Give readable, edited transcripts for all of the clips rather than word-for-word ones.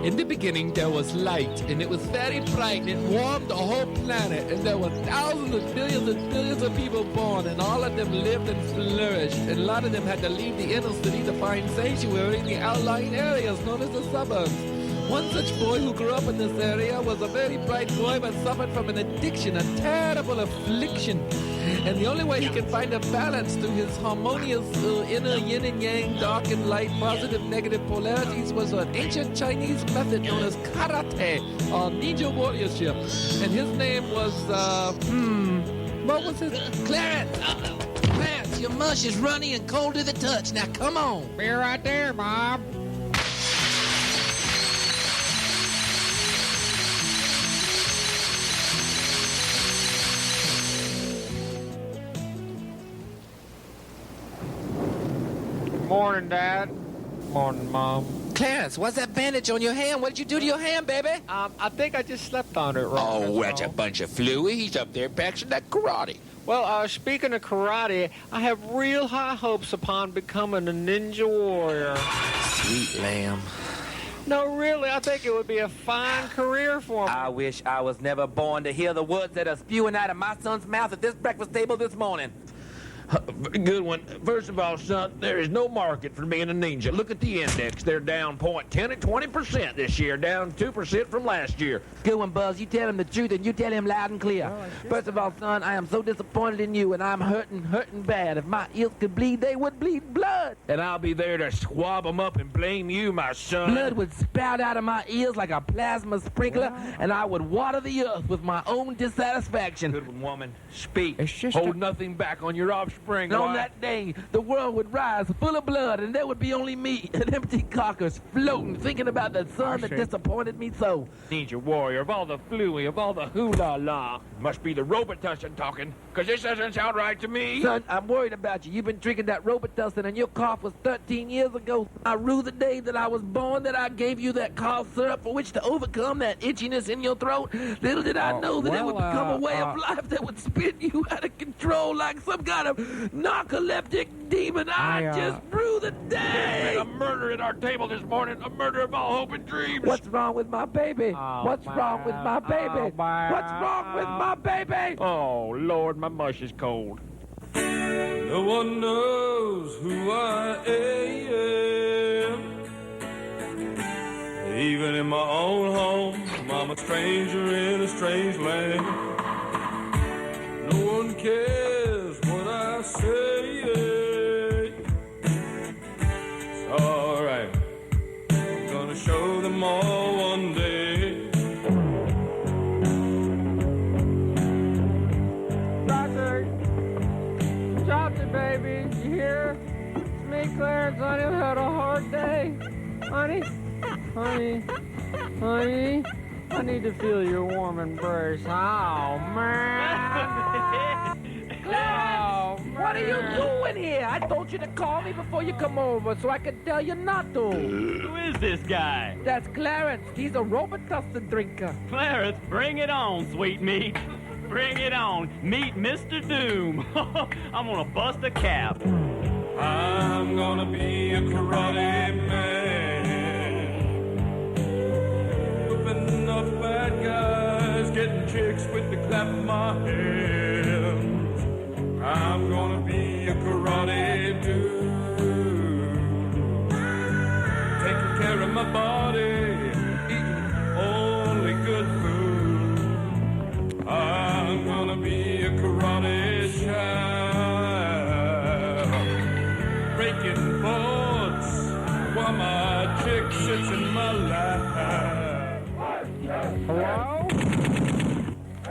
In the beginning there was light, and it was very bright, and it warmed the whole planet, and there were thousands and billions of people born, and all of them lived and flourished, and a lot of them had to leave the inner city to find sanctuary in the outlying areas known as the suburbs. One such boy who grew up in this area was a very bright boy but suffered from an addiction, a terrible affliction. And the only way he could find a balance through his harmonious inner yin and yang, dark and light, positive, negative polarities was an ancient Chinese method known as karate, or ninja warriorship. And his name was, what was his? Clarence! Clarence, your mush is runny and cold to the touch. Now come on. Be right there, Bob. Morning, Dad. Morning, Mom. Clarence, what's that bandage on your hand? What did you do to your hand, baby? I think I just slept on it wrong. Oh, that's a bunch of fluey. He's up there practicing that karate. Well, speaking of karate, I have real high hopes upon becoming a ninja warrior. Sweet lamb. No, really, I think it would be a fine career for me. I wish I was never born to hear the words that are spewing out of my son's mouth at this breakfast table this morning. Good one. First of all, son, there is no market for being a ninja. Look at the index. They're down 0.10 and 20% this year, down 2% from last year. Good one, Buzz. You tell him the truth, and you tell him loud and clear. First of all, son, I am so disappointed in you, and I'm hurting bad. If my ears could bleed, they would bleed blood. And I'll be there to swab them up and blame you, my son. Blood would spout out of my ears like a plasma sprinkler, and I would water the earth with my own dissatisfaction. Good one, woman. Speak. It's just Hold nothing back on your offspring. And on that day, the world would rise full of blood, and there would be only me, an empty carcass, floating, thinking about the son that disappointed me so. Ninja warrior, of all the fluey, of all the hoo-la-la. Must be the Robutussin talking, because this doesn't sound right to me. Son, I'm worried about you. You've been drinking that Robutussin, and your cough was 13 years ago. I rue the day that I was born, that I gave you that cough syrup for which to overcome that itchiness in your throat. Little did I know that it would become a way of life that would spin you out of control like some kind of narcoleptic demon. I just rue the day. A murder at our table this morning, a murder of all hope and dreams. What's wrong with my baby? What's wrong with my baby? What's wrong with my baby? Oh, Lord, my mush is cold. No one knows who I am. Even in my own home, I'm a stranger in a strange land. No one cares what I say. It's alright. I'm gonna show them all one day. Chopsy, baby, you hear? It's me, Clarence. Honey, I've had a hard day. Honey, I need to feel your warm embrace. Oh, man. Clarence, what are you doing here? I told you to call me before you come over so I could tell you not to. Who is this guy? That's Clarence. He's a Robutussin drinker. Clarence, bring it on, sweet meat. Bring it on. Meet Mr. Doom. I'm gonna bust a cap. I'm gonna be a karate man. Whipping up bad guys, getting chicks with the clap of my hands. I'm gonna be a karate dude. Taking care of my body, eating only good food. I'm gonna be a karate child, breaking boards while my chick sits in my lap. Hello?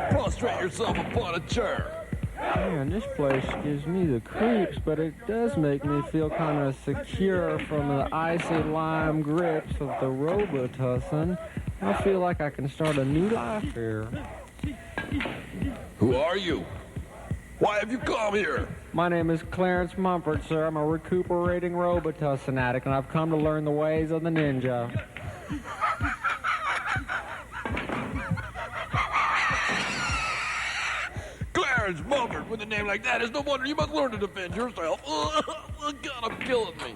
Prostrate yourself upon a chair. Man, this place gives me the creeps, but it does make me feel kind of secure from the icy lime grips of the Robutussin. I feel like I can start a new life here. Who are you? Why have you come here? My name is Clarence Mumford, sir. I'm a recuperating Robutussin addict, and I've come to learn the ways of the ninja. Clarence Mumford, with a name like that, it's no wonder you must learn to defend yourself. God, I'm killing me.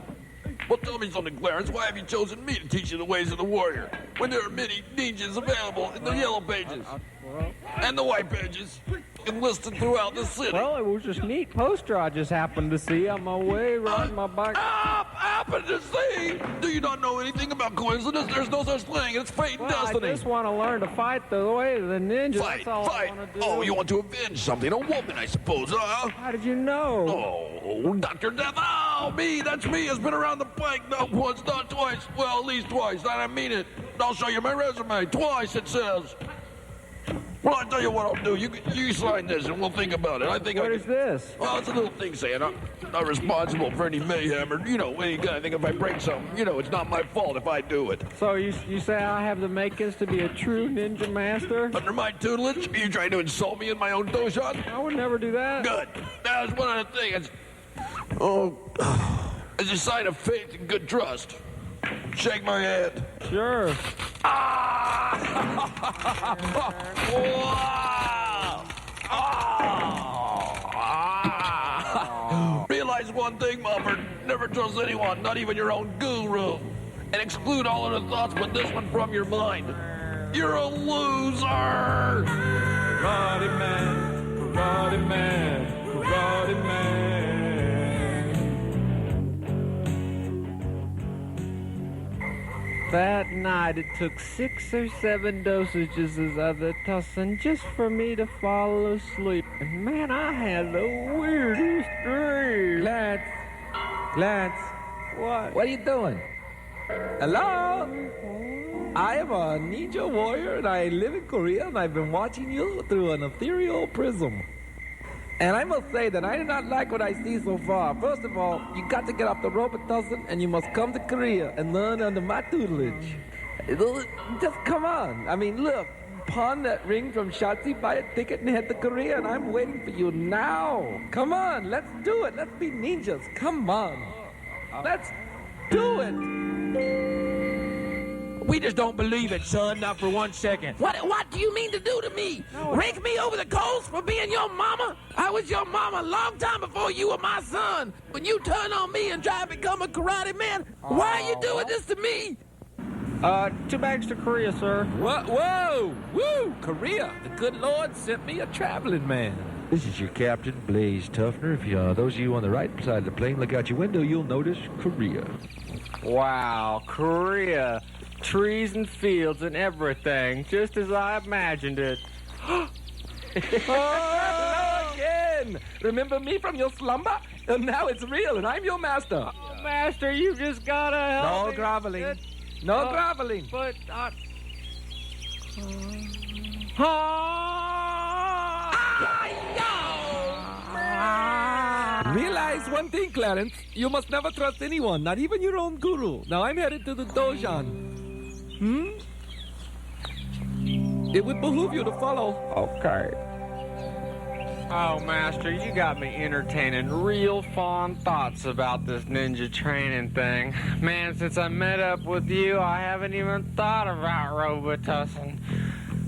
Well, tell me something, Clarence. Why have you chosen me to teach you the ways of the warrior when there are many ninjas available in the yellow pages and the white pages enlisted throughout the city? Well, it was just neat poster I just happened to see on my way riding my bike. Happened to see? Do you not know anything about coincidence? There's no such thing. It's fate and destiny. I just want to learn to fight the way of the ninjas. Fight. That's all I want to do. Oh, you want to avenge something? A woman, I suppose, huh? How did you know? Oh, Dr. Death. Oh, me. That's me. Has been around the pike not once, not twice. Well, at least twice. And I mean it. I'll show you my resume. Twice, it says. Well, I'll tell you what I'll do. You sign this, and we'll think about it. What is this? Well, it's a little thing saying I'm not responsible for any mayhem or, any kind of thing. If I break something, it's not my fault if I do it. So you say I have the makings to be a true ninja master? Under my tutelage? Are you trying to insult me in my own dojo? I would never do that. Good. Now, there's one other thing. It's a sign of faith and good trust. Shake my hand. Sure. Realize one thing, Mumford. Never trust anyone, not even your own guru. And exclude all other thoughts but this one from your mind. You're a loser! Karate man, karate man, karate man. That night it took 6 or 7 dosages of the tussin just for me to fall asleep. And man, I had the weirdest dream. Clarence. What? What are you doing? Hello? I am a ninja warrior and I live in Korea and I've been watching you through an ethereal prism. And I must say that I do not like what I see so far. First of all, you got to get off the Robutussin and you must come to Korea and learn under my tutelage. Just come on. I mean, look, pawn that ring from Shotzi, buy a ticket and head to Korea and I'm waiting for you now. Come on, let's do it. Let's be ninjas. Come on. Let's do it. We just don't believe it, son, not for 1 second. What do you mean to do to me? Rake me over the coals for being your mama? I was your mama a long time before you were my son. When you turn on me and try to become a karate man, why are you doing this to me? 2 bags to Korea, sir. Whoa! Woo! Korea! The good Lord sent me a traveling man. This is your captain, Blaze Tuffner. If those of you on the right side of the plane look out your window, you'll notice Korea. Wow, Korea. Trees and fields and everything, just as I imagined it. Hello again! Remember me from your slumber? And now it's real, and I'm your master. Oh, master, you just gotta help No me. groveling. No groveling. But Realize one thing, Clarence. You must never trust anyone, not even your own guru. Now I'm headed to the dojon. It would behoove you to follow. Okay. Oh, master, you got me entertaining real fond thoughts about this ninja training thing. Man, since I met up with you, I haven't even thought about Robutussin.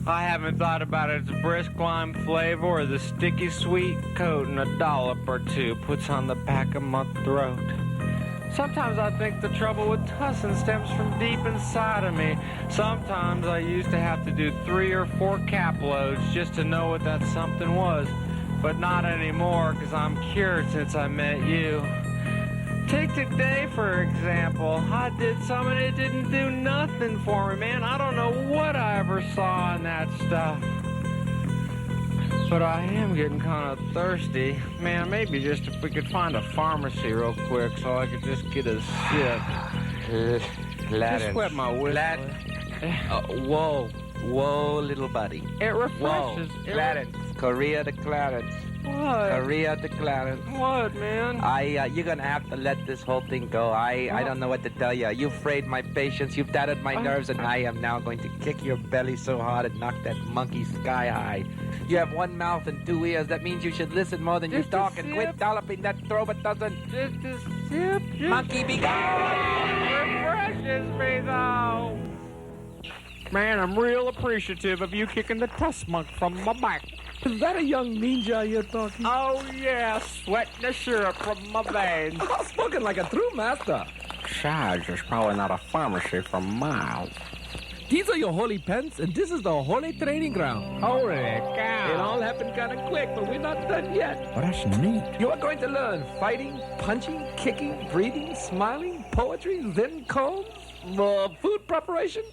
I haven't thought about its brisk lime flavor or the sticky sweet coat and a dollop or two puts on the back of my throat. Sometimes I think the trouble with tussin stems from deep inside of me. Sometimes I used to have to do 3 or 4 cap loads just to know what that something was. But not anymore, because I'm cured since I met you. Take today, for example. I did some and it didn't do nothing for me, man. I don't know what I ever saw in that stuff. But I am getting kind of thirsty. Man, maybe just if we could find a pharmacy real quick so I could just get a sip. Just wet my whistle. Whoa, little buddy. It refreshes. Clarence. Korea to Clarence. What? Korea to Clarence. What, man? You're gonna have to let this whole thing go. I don't know what to tell you. You've frayed my patience, you've tattered my nerves, and I am now going to kick your belly so hard and knock that monkey sky high. You have 1 mouth and 2 ears. That means you should listen more than you talk and quit dolloping that Robutussin. Just a sip. Monkey, be gone! Refreshes me, though. Man, I'm real appreciative of you kicking the tuss-munk from my back. Is that a young ninja you're talking? Oh, yeah, sweating the syrup from my veins. Spoken like a true master. Besides, there's probably not a pharmacy for miles. These are your holy pens, and this is the holy training ground. Holy It cow! all happened kind of quick, but we're not done yet. Well, that's neat. You are going to learn fighting, punching, kicking, breathing, smiling, poetry, Zen combs, food preparation.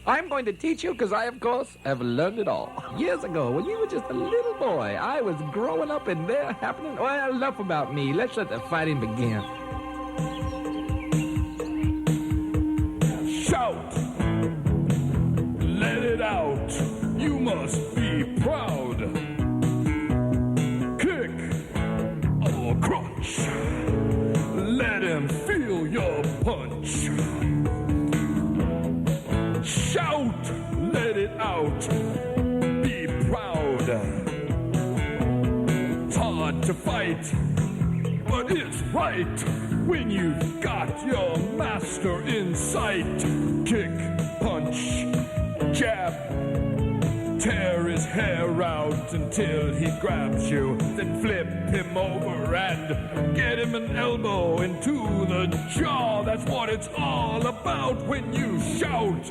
I'm going to teach you because I, of course, have learned it all. Years ago, when you were just a little boy, I was growing up and they're happening. Well, enough about me. Let's let the fighting begin. Shout! Let it out! You must be proud! Kick or crunch! Let him feel your punch! Shout! Let it out! Be proud! It's hard to fight, but it's right when you've got your master in sight. Kick, punch, jab, tear his hair out until he grabs you, then flip him over and get him an elbow into the jaw. That's what it's all about when you shout.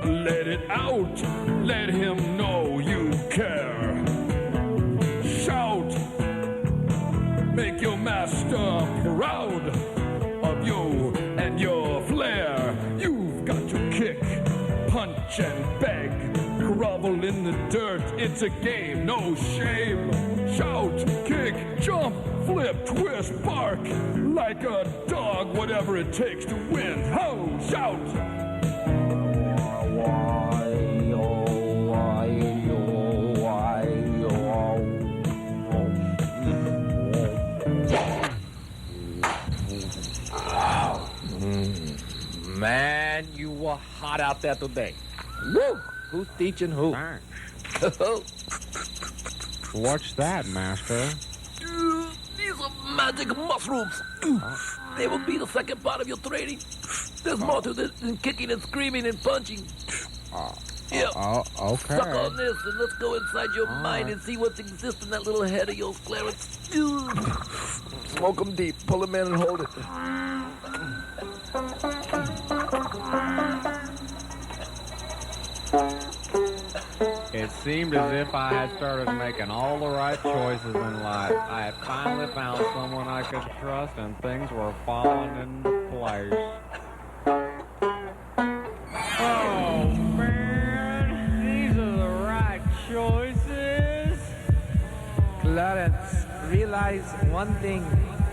Let it out, let him know you care. Shout, make your master proud of you and your flair. You've got to kick, punch and beg, grovel in the dirt. It's a game, no shame. Shout, kick, jump, flip, twist, bark like a dog, whatever it takes to win. Ho, shout. Man, you were hot out there today. Woo! Who's teaching who? What's that, Master? These are magic mushrooms. They will be the second part of your training. There's more to this than kicking and screaming and punching. Okay. Suck on this and let's go inside your mind and see what's exists in that little head of yours, Clarence. Smoke them deep. Pull them in and hold it. It seemed as if I had started making all the right choices in life. I had finally found someone I could trust and things were falling into place. Oh, man, these are the right choices. Clarence, realize one thing.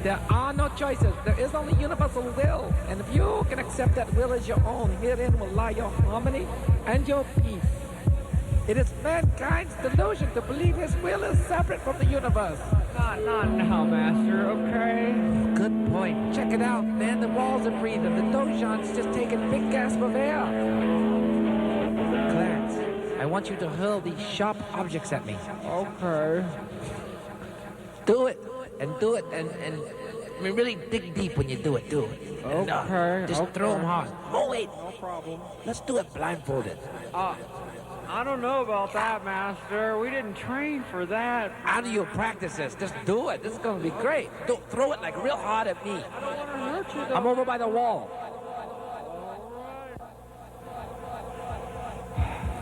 There are no choices. There is only universal will. And if you can accept that will as your own, herein will lie your harmony and your peace. It is mankind's delusion to believe his will is separate from the universe. Not now, Master, okay? Good point. Check it out, man. The walls are breathing. The dojon's just taking a big gasp of air. Clarence, I want you to hurl these sharp objects at me. Okay. Do it. And do it. And I mean, really dig deep when you do it. Do it. And, Okay. just throw them hard. Oh, wait. No problem. Let's do it blindfolded. I don't know about that, Master. We didn't train for that. How do you practice this? Just do it. This is going to be great. Don't throw it like real hard at me. I don't want to hurt you, though. I'm over by the wall.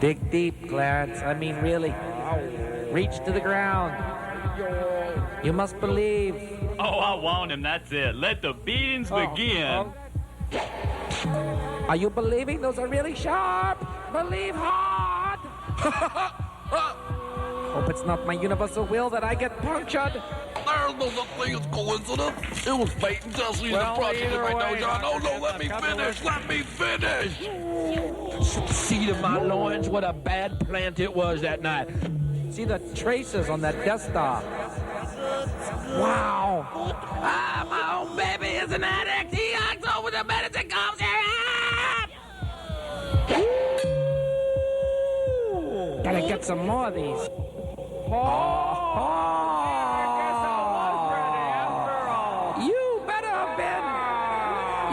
Dig deep, Clarence. I mean, really. Reach to the ground. You must believe. Oh, I want him. That's it. Let the beatings begin. Are you believing? Those are really sharp. Believe hard. Hope it's not my universal will that I get punctured. There's no such thing as coincidence. It was fate and destiny Well, the process of either my way, dojo. No, Doctor, let me finish. Let me finish. Seat of my loins, what a bad plant it was that night. See the traces on that Death Star. Wow. Ah, my own baby is an addict. He acts over the medicine comes here. Gotta get some more of these. You better have been.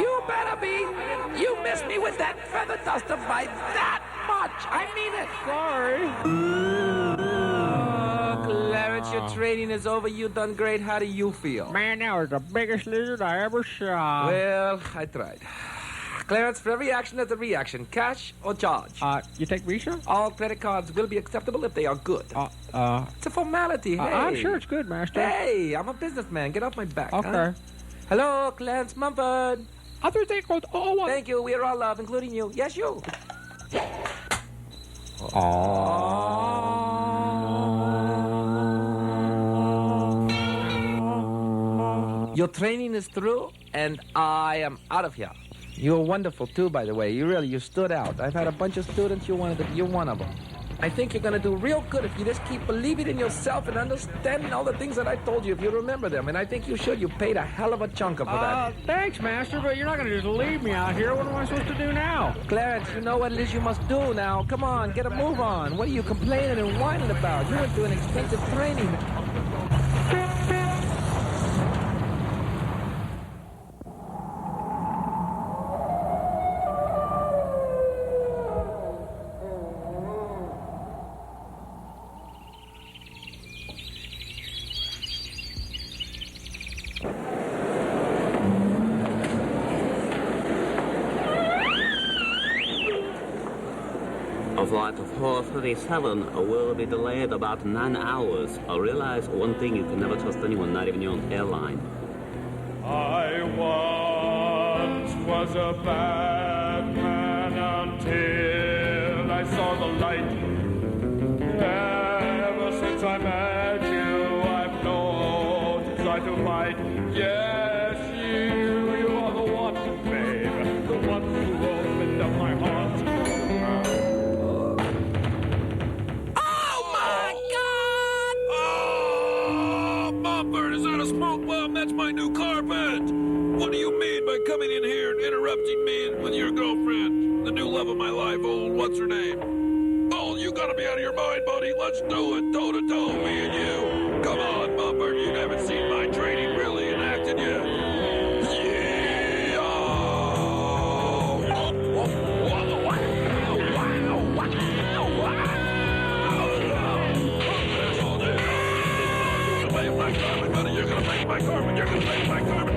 You better be. You missed me with that feather duster by that much. I mean it. Sorry. Clarence, your training is over. You done great. How do you feel? Man, that was the biggest lizard I ever saw. Well, I tried. Clarence, for every action, there's a reaction. Cash or charge? You take Visa? All credit cards will be acceptable if they are good. It's a formality. Hey. I'm sure it's good, Master. Hey, I'm a businessman. Get off my back. Okay. Huh? Hello, Clarence Mumford. Thank you. We are all love, including you. Yes, you. Your training is through, and I am out of here. You were wonderful, too, by the way. You stood out. I've had a bunch of students. You're one of them. I think you're going to do real good if you just keep believing in yourself and understanding all the things that I told you, if you remember them. And I think you should. You paid a hell of a chunker for that. Thanks, Master, but you're not going to just leave me out here. What am I supposed to do now? Clarence, you know what it is you must do now. Come on, get a move on. What are you complaining and whining about? You went through an expensive training. Flight of 437 will be delayed about 9 hours. I realize one thing, you can never trust anyone, not even your own airline. I once was a bad man until I saw the light. Ever since I met you, I've no desire to fight. Yes, you are the one, babe, the one who opened up my heart. Is that a smoke bomb? That's my new carpet. What do you mean by coming in here and interrupting me with your girlfriend? The new love of my life, old what's her name? Oh, you gotta be out of your mind, buddy. Let's do it, toe to toe, me and you. Come on, Mumford. You haven't seen my training really enacted yet. Yeah. You're gonna make my carpet. You're gonna make my carpet.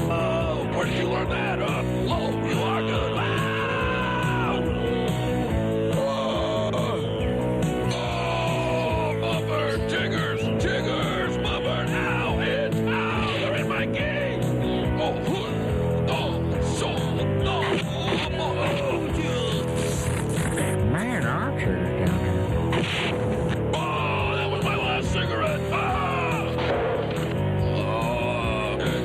Oh, where did you learn that? Oh, you are good. Oh, Mumford, jiggers, Mumford. Ow, it's out. They're in my game. Man, Archer's down here. Oh, that was my last cigarette.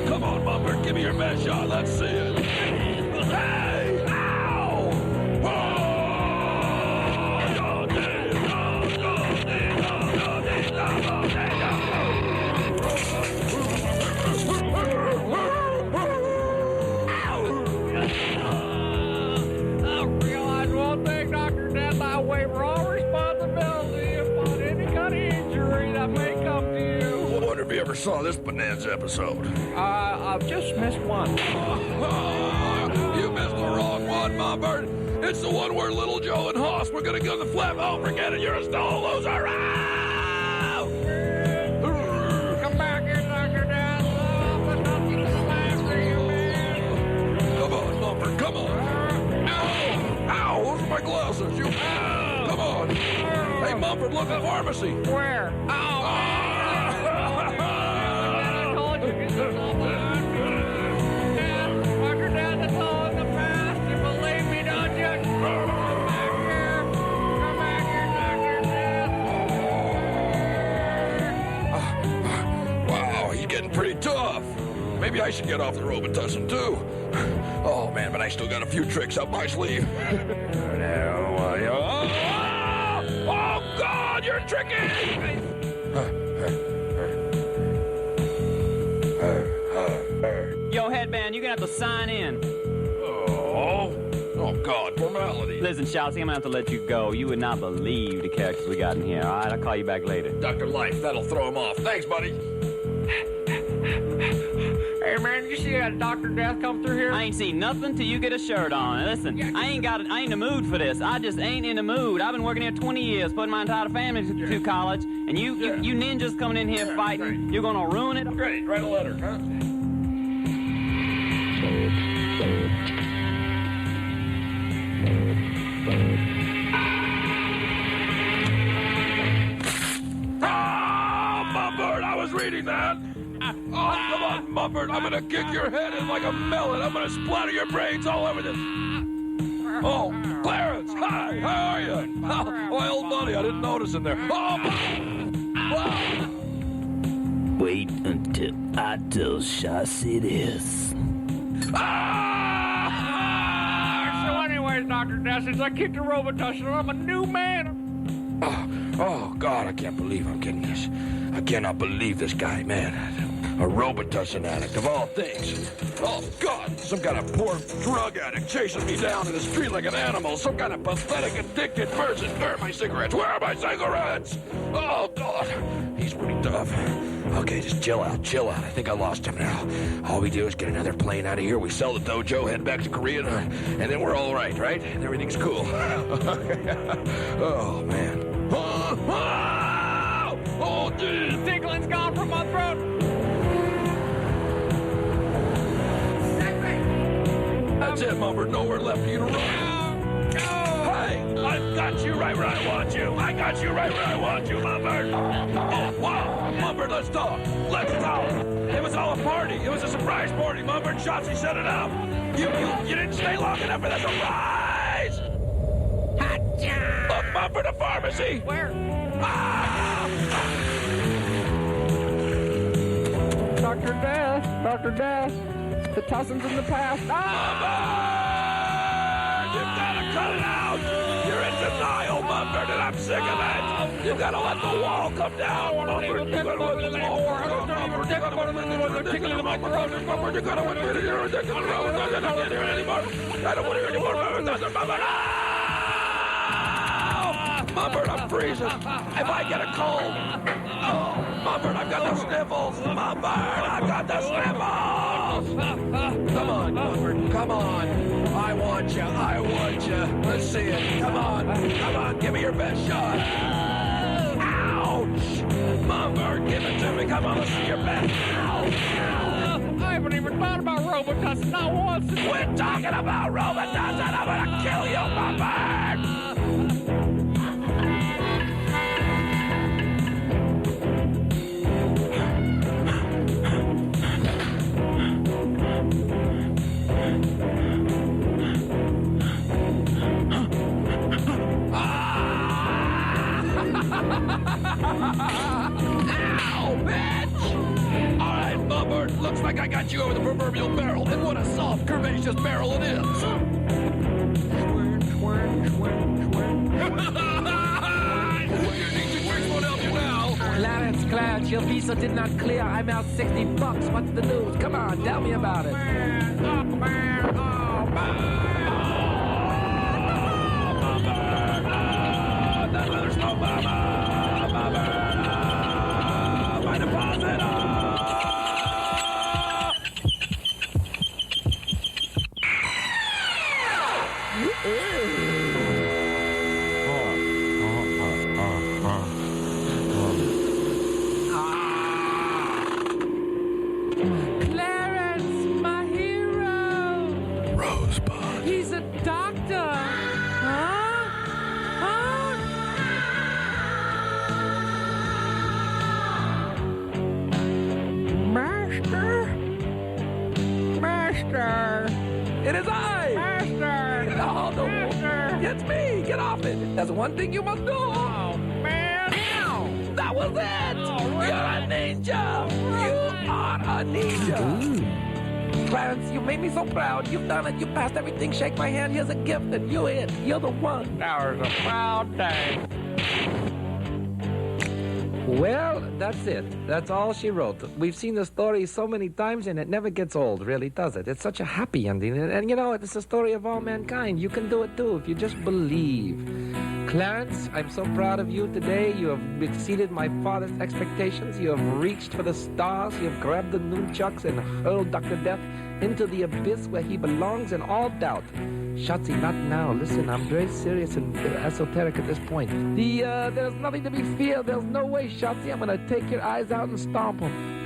Come on, Mumford, give me your best shot. Let's see it. Hey! Ow! I realize one thing, Dr. Death. I waive all responsibility upon any kind of injury that may come to you. I wonder if you ever saw this Bonanza episode. I've just missed one. You missed the wrong one, Mumford. It's the one where Little Joe and Hoss were gonna go to the flip. Oh, forget it. You're a stone loser. Come back here, Dr. Death. There's nothing to come after you, man. Come on, Mumford. Come on. Ow! Ow! Those are my glasses. You. Come on. Hey, Mumford, look at the pharmacy. Where? I told you. Dr. Death, it's all in the past. You believe me, don't you? Come back here. Come back here, Dr. Death. Wow, he's getting pretty tough. Maybe I should get off the Robutussin, too. Oh, man, but I still got a few tricks up my sleeve. Oh, God, you're tricky! Yo, headband, you're gonna have to sign in. Oh, God, formality. Listen, Shoutsy, I'm gonna have to let you go. You would not believe the characters we got in here. All right, I'll call you back later. Dr. Life, that'll throw him off. Thanks, buddy. Hey, man, you see that Dr. Death come through here? I ain't seen nothing till you get a shirt on. Listen, I ain't in the mood for this. I just ain't in the mood. I've been working here 20 years, putting my entire family through college, and you ninjas coming in here fighting, great. You're gonna ruin it? Great, write a letter, huh? Oh, Mumford, I was reading that. Oh, come on, Mumford. I'm gonna kick your head in like a melon. I'm gonna splatter your brains all over this. Oh, Clarence, hi, how are you? Oh, my old buddy, I didn't notice in there. Oh, wow. Wait until I tell Chassis this. So anyways, Dr. Death, since I kicked the Robutussin, I'm a new man. Oh, God, I can't believe I'm getting this. I cannot believe this guy, man. A Robutussin addict, of all things. Oh, God, some kind of poor drug addict chasing me down in the street like an animal. Some kind of pathetic, addicted person. Where are my cigarettes? Where are my cigarettes? Oh, God, he's pretty tough. Okay, just chill out. I think I lost him now. All we do is get another plane out of here. We sell the dojo, head back to Korea, and then we're all right? And everything's cool. Oh, man. Oh, dude. The tickling's gone from my throat. That's it, Mumford. Nowhere left for you to run. Hey, I've got you right where I want you. I got you right where I want you, Mumford. Oh, wow. Mumford, let's talk. Let's talk. It was all a party. It was a surprise party. Mumford, Shotzi set it up. You didn't stay long enough for the surprise. Look, Mumford, a pharmacy. Where? Dr. Death, the Tussin's in the past. Mumford! You've got to cut it out! You're in denial, Mumford, and I'm sick of it! You've got to let the wall come down, Mumford! You've got to let the wall come down, Mumford! You've got to let the tickling in my throat, Mumford! You've got to let the tickling in my throat! I don't want to hear anymore! I don't want to hear anymore, Mumford! Mumford, I'm freezing! If I get a cold! Oh, Mumford, I've got the sniffles! Mumford, I've got the sniffles! Come on, Mumford, come on! I want you! Let's see it! Come on! Give me your best shot! Ouch! Mumford, give it to me! Come on, let's see your best! Ouch! I haven't even thought about Robutussin, not once. Quit talking about Robutussin! I'm gonna kill you, Mumford! Ow, bitch! All right, Mumford, looks like I got you over the proverbial barrel, and what a soft, curvaceous barrel it is! Won't help you now. Clarence, your visa did not clear. I'm out $60. What's the news? Come on, tell me about it. That leather's no mama. My deposit. Clarence, my hero. Rosebud. He's a doctor. Master. It is I. Master. Oh, no. Master. It's me. Get off it. There's one thing you must do. Oh, man. Ow. That was it. Oh, You're a ninja. You are a ninja. Clarence, you made me so proud. You've done it. You passed everything. Shake my hand. Here's a gift, and you're it. You're the one. Now is a proud day. Well, that's it. That's all she wrote. We've seen the story so many times, and it never gets old, really, does it? It's such a happy ending. And you know, it's a story of all mankind. You can do it, too, if you just believe. Clarence, I'm so proud of you today. You have exceeded my father's expectations. You have reached for the stars. You have grabbed the nunchucks and hurled Dr. Death into the abyss where he belongs in all doubt. Shotzi, not now. Listen, I'm very serious and esoteric at this point. There's nothing to be feared. There's no way, Shotzi. I'm going to take your eyes out and stomp them.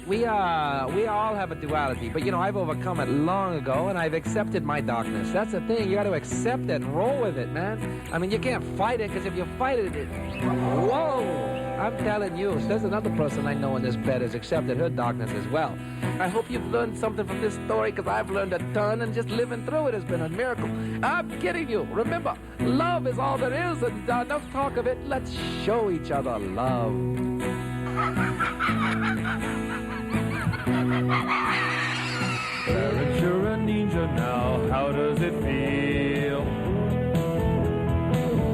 We all have a duality, but, you know, I've overcome it long ago, and I've accepted my darkness. That's the thing. You got to accept it and roll with it, man. I mean, you can't fight it, because if you fight it, whoa! I'm telling you, there's another person I know in this bed has accepted her darkness as well. I hope you've learned something from this story, because I've learned a ton, and just living through it has been a miracle. I'm kidding you. Remember, love is all there is, and enough talk of it. Let's show each other love. Clarence, you're a ninja now. How does it feel?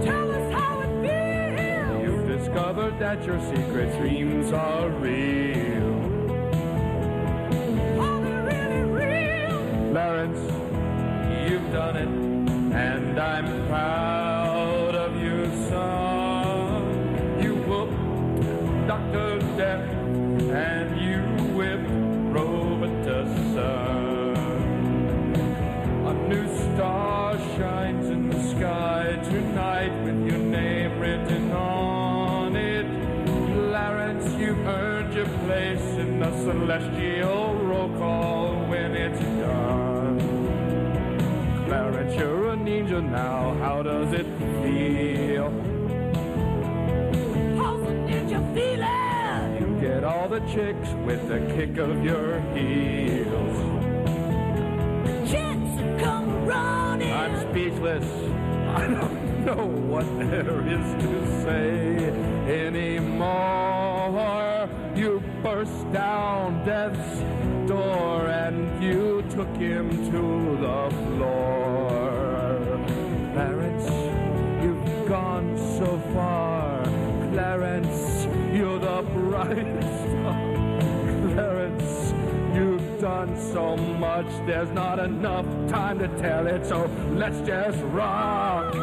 Tell us how it feels. You've discovered that your secret dreams are real. Are they really real? Clarence, you've done it, and I'm proud of you, son. You whooped Dr. Death, and you whipped Robutussin. A new star shines in the sky tonight with your name written on it. Clarence, you've earned your place in the celestial roll call when it's done. Clarence, you're a ninja now. How does it feel? How's a ninja feeling? You get all the chicks with the kick of your heels. Chicks come running. I'm speechless. I don't know what there is to say anymore. You burst down Death's door and you took him to the floor. Clarence, you've gone so far. Clarence, you're the brightest star. Clarence, you've done so much. There's not enough time to tell it, so let's just rock.